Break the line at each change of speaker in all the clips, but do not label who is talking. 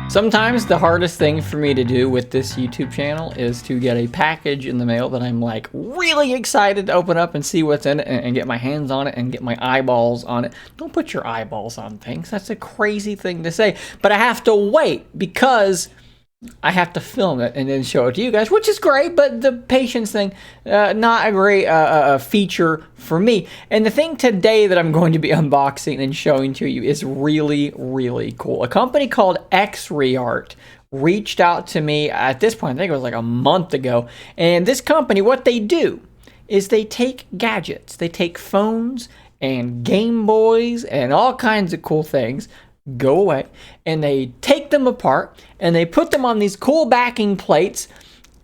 Sometimes the hardest thing for me to do with this YouTube channel is to get a package in the mail that I'm like really excited to open up and see what's in it and get my hands on it and get my eyeballs on it. Don't put your eyeballs on things. That's a crazy thing to say. But I have to wait because I have to film it and then show it to you guys, which is great, but the patience thing, not a great feature for me. And the thing today that I'm going to be unboxing and showing to you is really, really cool. A company called Xreart reached out to me at this point, I think it was like a month ago. And this company, what they do is they take gadgets, they take phones and Game Boys and all kinds of cool things, go away, and they take them apart and they put them on these cool backing plates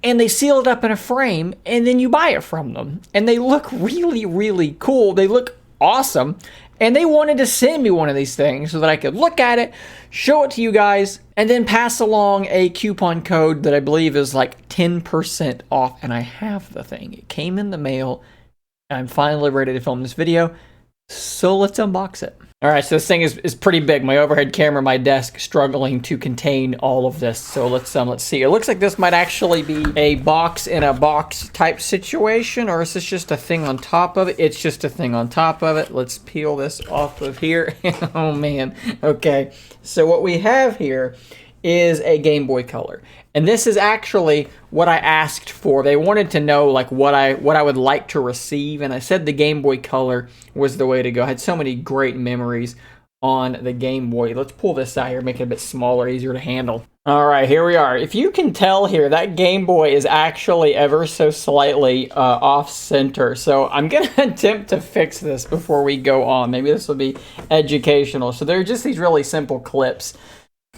and they seal it up in a frame, and then you buy it from them. And they look really, really cool. They look awesome. And they wanted to send me one of these things so that I could look at it, show it to you guys, and then pass along a coupon code that I believe is like 10% off. And I have the thing. It came in the mail. And I'm finally ready to film this video. So let's unbox it. All right, so this thing is pretty big. My overhead camera, my desk, struggling to contain all of this. So let's see. It looks like this might actually be a box in a box type situation, or is this just a thing on top of it? It's just a thing on top of it. Let's peel this off of here. Oh man. Okay. So what we have here is a Game Boy Color. And this is actually what I asked for. They wanted to know like what I would like to receive, and I said the Game Boy Color was the way to go. I had so many great memories on the Game Boy. Let's pull this out here, make it a bit smaller, easier to handle. All right, here we are. If you can tell here, that Game Boy is actually ever so slightly off center. So I'm gonna attempt to fix this before we go on. Maybe this will be educational. So there are just these really simple clips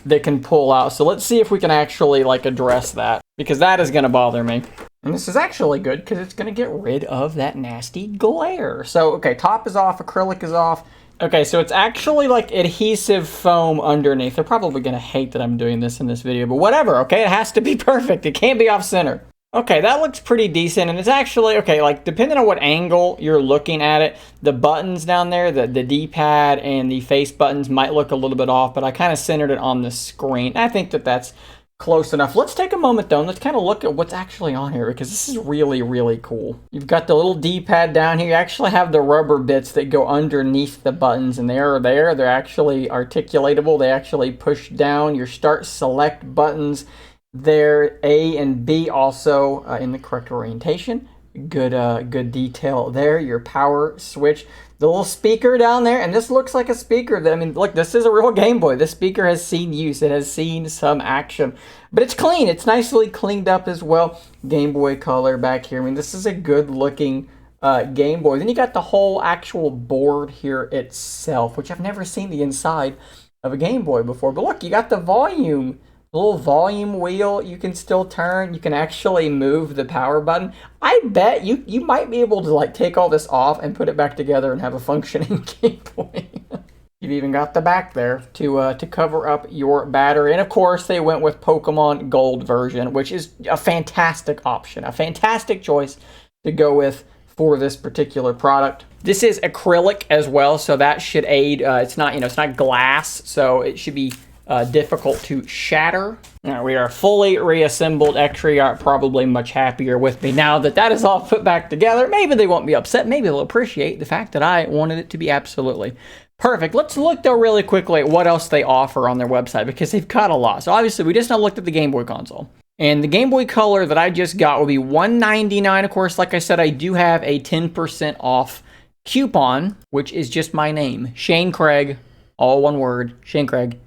that can pull out. So let's see if we can actually like address that, because that is gonna bother me. And this is actually good because it's gonna get rid of that nasty glare. So, okay, top is off, acrylic is off. Okay, so it's actually like adhesive foam underneath. They're probably gonna hate that I'm doing this in this video, but whatever, okay? It has to be perfect. It can't be off center. Okay, that looks pretty decent, and it's actually, okay, like, depending on what angle you're looking at it, the buttons down there, the D-pad and the face buttons might look a little bit off, but I kind of centered it on the screen. I think that that's close enough. Let's take a moment, though, and let's kind of look at what's actually on here, because this is really, really cool. You've got the little D-pad down here. You actually have the rubber bits that go underneath the buttons, and they're there. They're actually articulatable. They actually push down your start select buttons. There, A and B also in the correct orientation. Good detail there. Your power switch, the little speaker down there, and this looks like a speaker. I mean, look, this is a real Game Boy. This speaker has seen use. It has seen some action, but it's clean. It's nicely cleaned up as well. Game Boy Color back here. I mean, this is a good looking Game Boy. Then you got the whole actual board here itself, which I've never seen the inside of a Game Boy before. But look, you got the volume. Little volume wheel you can still turn. You can actually move the power button. I bet you might be able to like take all this off and put it back together and have a functioning Game Boy. You've even got the back there to cover up your battery. And of course they went with Pokemon Gold version, which is a fantastic option, a fantastic choice to go with for this particular product. This is acrylic as well, so that should aid. It's not, it's not glass, so it should be difficult to shatter. Now we are fully reassembled. Xreart probably much happier with me now that that is all put back together. Maybe they won't be upset. Maybe they'll appreciate the fact that I wanted it to be absolutely perfect. Let's look though really quickly at what else they offer on their website, because they've got a lot. So obviously we just now looked at the Game Boy console. And the Game Boy Color that I just got will be $199. Of course, like I said, I do have a 10% off coupon, which is just my name, Shane Craig, all one word, Shane Craig.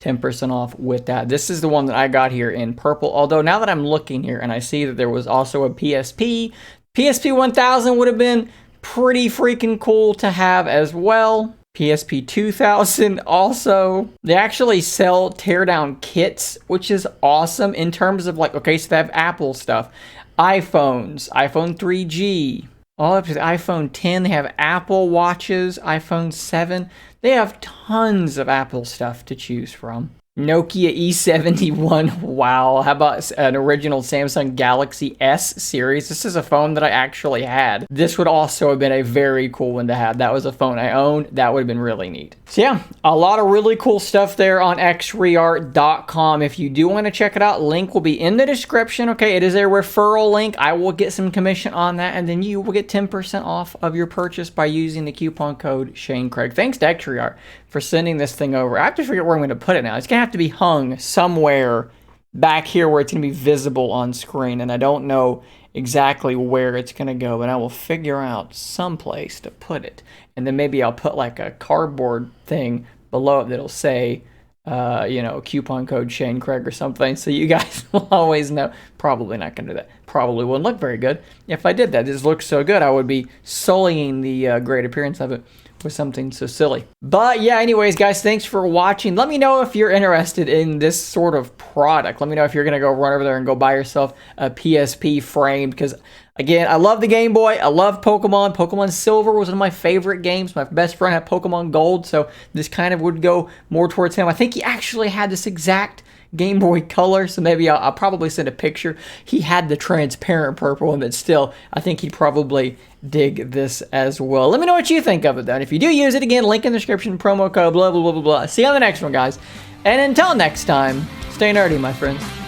10% off with that. This is the one that I got here in purple. Although now that I'm looking here and I see that there was also a PSP 1000 would have been pretty freaking cool to have as well. PSP 2000 also. They actually sell teardown kits, which is awesome in terms of like, okay, so they have Apple stuff, iPhones, iPhone 3G, all up to the iPhone 10. They have Apple Watches, iPhone 7. They have tons of Apple stuff to choose from. Nokia E71. Wow. How about an original Samsung Galaxy S series? This is a phone that I actually had. This would also have been a very cool one to have. That was a phone I owned. That would have been really neat. So yeah, a lot of really cool stuff there on xreart.com. If you do want to check it out, link will be in the description. Okay, it is a referral link. I will get some commission on that, and then you will get 10% off of your purchase by using the coupon code Shane Craig. Thanks to Xreart for sending this thing over. I have to figure out where I'm going to put it now. It's going to have to be hung somewhere back here where it's going to be visible on screen, and I don't know exactly where it's going to go, but I will figure out some place to put it. And then maybe I'll put like a cardboard thing below it that'll say, you know, coupon code Shane Craig or something, so you guys will always know. Probably not going to do that. Probably wouldn't look very good if I did that. This looks so good, I would be sullying the great appearance of it with something so silly. But yeah, anyways, guys, thanks for watching. Let me know if you're interested in this sort of product. Let me know if you're going to go run over there and go buy yourself a PSP framed, because again, I love the Game Boy. I love Pokemon. Pokemon Silver was one of my favorite games. My best friend had Pokemon Gold, so this kind of would go more towards him. I think he actually had this exact Game Boy Color, so maybe I'll probably send a picture. He had the transparent purple one, but still, I think he'd probably dig this as well. Let me know what you think of it, though. And if you do use it, again, link in the description, promo code, blah, blah, blah, blah, blah. See you on the next one, guys. And until next time, stay nerdy, my friends.